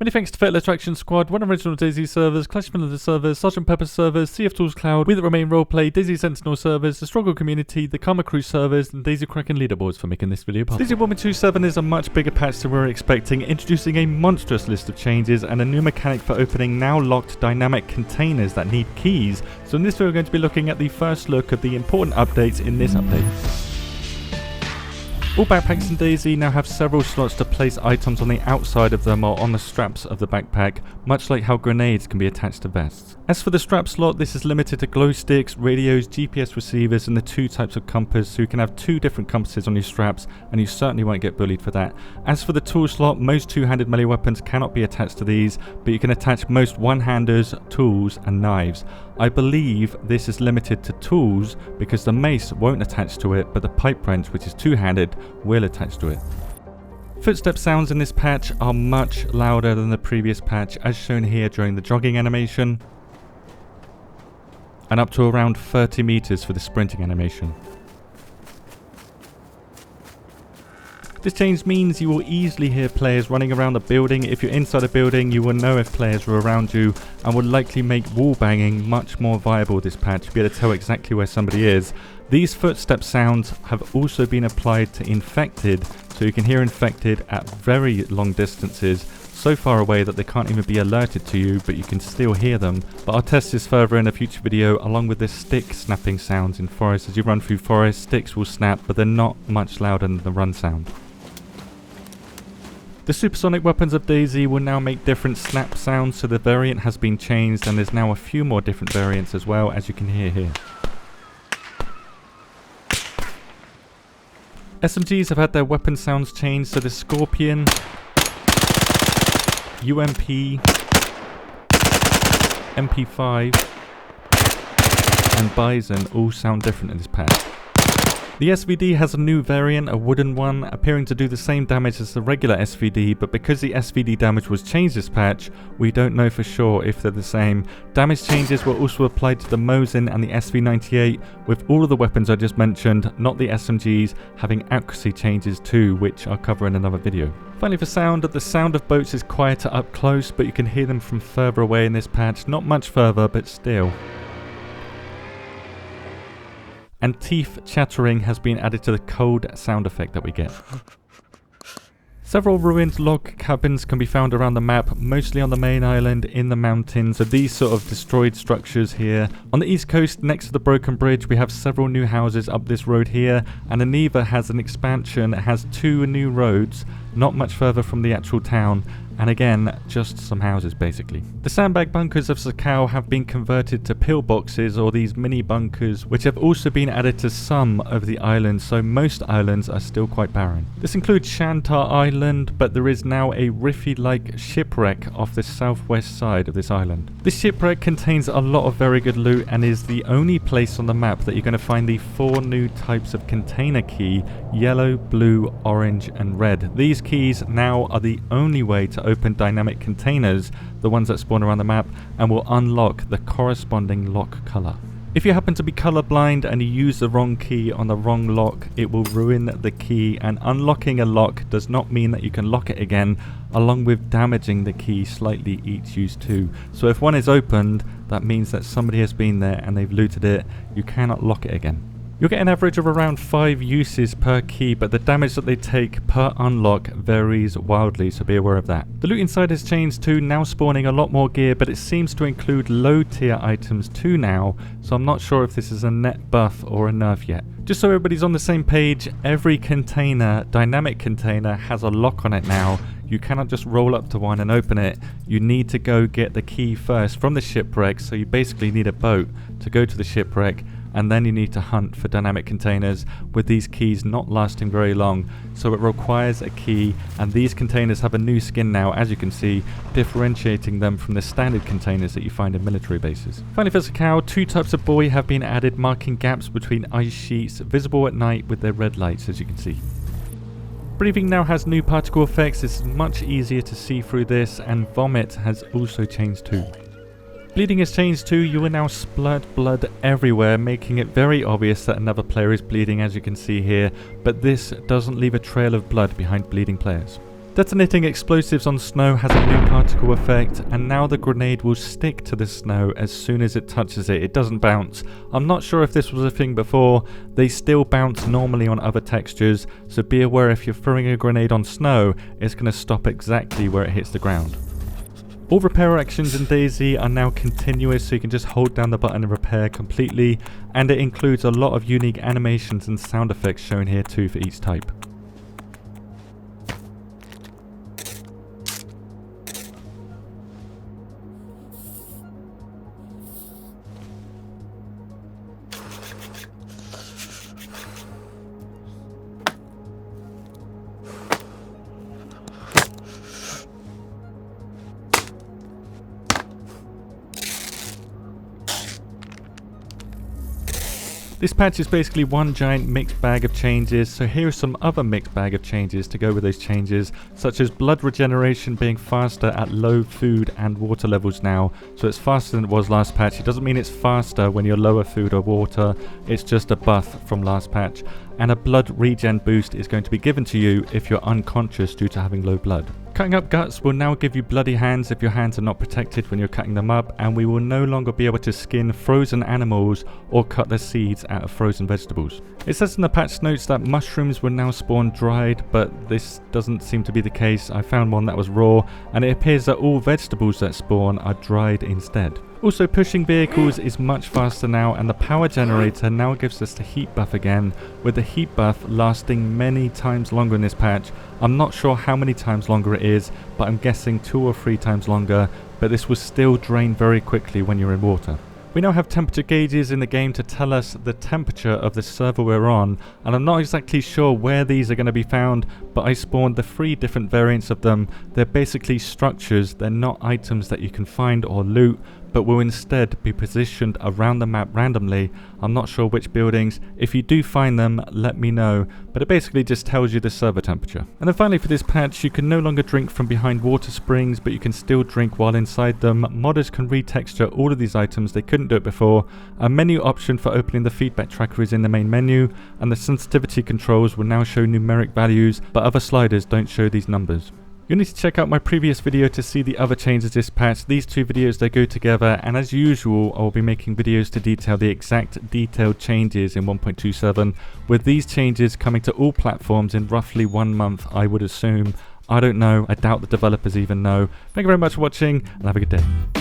Many thanks to Fatal Attraction Squad, One Original DayZ servers, Clash Vanilla servers, Sgt. Pepper servers, Sea of Tools Cloud, We That Remain Roleplay, DayZ Sentinel servers, the Struggle Community, the Karma Crew servers, and DayZ Kraken leaderboards for making this video possible. DayZ 1.27 is a much bigger patch than we were expecting, introducing a monstrous list of changes and a new mechanic for opening now locked dynamic containers that need keys. So in this video we're going to be looking at the first look of the important updates in this update. All backpacks in DayZ now have several slots to place items on the outside of them or on the straps of the backpack, much like how grenades can be attached to vests. As for the strap slot, this is limited to glow sticks, radios, GPS receivers and the two types of compass, so you can have two different compasses on your straps and you certainly won't get bullied for that. As for the tool slot, most two-handed melee weapons cannot be attached to these, but you can attach most one-handers, tools and knives. I believe this is limited to tools because the mace won't attach to it, but the pipe wrench, which is two-handed, will attach to it. Footstep sounds in this patch are much louder than the previous patch, as shown here during the jogging animation, and up to around 30 meters for the sprinting animation. This change means you will easily hear players running around the building. If you're inside a building, you will know if players are around you and will likely make wall banging much more viable this patch. You'll be able to tell exactly where somebody is. These footstep sounds have also been applied to infected, so you can hear infected at very long distances, so far away that they can't even be alerted to you, but you can still hear them. But I'll test this further in a future video, along with the stick snapping sounds in forests. As you run through forest, sticks will snap, but they're not much louder than the run sound. The supersonic weapons of DayZ will now make different snap sounds, so the variant has been changed and there's now a few more different variants as well, as you can hear here. SMGs have had their weapon sounds changed, so the Scorpion, UMP, MP5 and Bison all sound different in this patch. The SVD has a new variant, a wooden one, appearing to do the same damage as the regular SVD, but because the SVD damage was changed this patch, we don't know for sure if they're the same. Damage changes were also applied to the Mosin and the SV98, with all of the weapons I just mentioned, not the SMGs, having accuracy changes too, which I'll cover in another video. Finally for sound, the sound of boats is quieter up close, but you can hear them from further away in this patch, not much further, but still. And teeth chattering has been added to the cold sound effect that we get. Several ruined log cabins can be found around the map, mostly on the main island in the mountains. So these sort of destroyed structures here. On the east coast, next to the broken bridge, we have several new houses up this road here. And Aniva has an expansion. It has two new roads, not much further from the actual town. And again, just some houses basically. The sandbag bunkers of Sakau have been converted to pillboxes, or these mini bunkers, which have also been added to some of the islands, so most islands are still quite barren. This includes Shantar Island, but there is now a Riffy-like shipwreck off the southwest side of this island. This shipwreck contains a lot of very good loot and is the only place on the map that you're going to find the 4 new types of container key: yellow, blue, orange and red. These keys now are the only way to open dynamic containers, the ones that spawn around the map, and will unlock the corresponding lock color. If you happen to be colorblind and you use the wrong key on the wrong lock, it will ruin the key, and unlocking a lock does not mean that you can lock it again, along with damaging the key slightly each use too. So if one is opened, that means that somebody has been there and they've looted it. You cannot lock it again. You'll get an average of around 5 uses per key, but the damage that they take per unlock varies wildly, so be aware of that. The loot inside has changed too, now spawning a lot more gear, but it seems to include low tier items too now, so I'm not sure if this is a net buff or a nerf yet. Just so everybody's on the same page, every container, dynamic container, has a lock on it now. You cannot just roll up to one and open it. You need to go get the key first from the shipwreck, so you basically need a boat to go to the shipwreck, and then you need to hunt for dynamic containers, with these keys not lasting very long, so it requires a key. And these containers have a new skin now, as you can see, differentiating them from the standard containers that you find in military bases. Finally for Sakau, 2 types of buoy have been added, marking gaps between ice sheets, visible at night with their red lights, as you can see. Breathing now has new particle effects. It's much easier to see through this, and vomit has also changed too. Bleeding has changed too. You will now splurt blood everywhere, making it very obvious that another player is bleeding, as you can see here, but this doesn't leave a trail of blood behind bleeding players. Detonating explosives on snow has a new particle effect, and now the grenade will stick to the snow as soon as it touches it. It doesn't bounce. I'm not sure if this was a thing before. They still bounce normally on other textures, so be aware if you're throwing a grenade on snow, it's going to stop exactly where it hits the ground. All repair actions in DayZ are now continuous, so you can just hold down the button and repair completely, and it includes a lot of unique animations and sound effects shown here too for each type. This patch is basically one giant mixed bag of changes, so here are some other mixed bag of changes to go with those changes, such as blood regeneration being faster at low food and water levels now, so it's faster than it was last patch. It doesn't mean it's faster when you're lower food or water, it's just a buff from last patch. And a blood regen boost is going to be given to you if you're unconscious due to having low blood. Cutting up guts will now give you bloody hands if your hands are not protected when you're cutting them up, and we will no longer be able to skin frozen animals or cut the seeds out of frozen vegetables. It says in the patch notes that mushrooms will now spawn dried, but this doesn't seem to be the case. I found one that was raw, and it appears that all vegetables that spawn are dried instead. Also, pushing vehicles is much faster now, and the power generator now gives us the heat buff again, with the heat buff lasting many times longer in this patch. I'm not sure how many times longer it is, but I'm guessing 2 or 3 times longer, but this will still drain very quickly when you're in water. We now have temperature gauges in the game to tell us the temperature of the server we're on, and I'm not exactly sure where these are going to be found, but I spawned the 3 different variants of them. They're basically structures, they're not items that you can find or loot, but will instead be positioned around the map randomly. I'm not sure which buildings. If you do find them, let me know, but it basically just tells you the server temperature. And then finally for this patch, you can no longer drink from behind water springs, but you can still drink while inside them. Modders can retexture all of these items, they couldn't do it before. A menu option for opening the feedback tracker is in the main menu, and the sensitivity controls will now show numeric values, but other sliders don't show these numbers. You'll need to check out my previous video to see the other changes this patch. These 2 videos, they go together, and as usual, I will be making videos to detail the exact detailed changes in 1.27, with these changes coming to all platforms in roughly 1 month, I would assume. I don't know, I doubt the developers even know. Thank you very much for watching, and have a good day.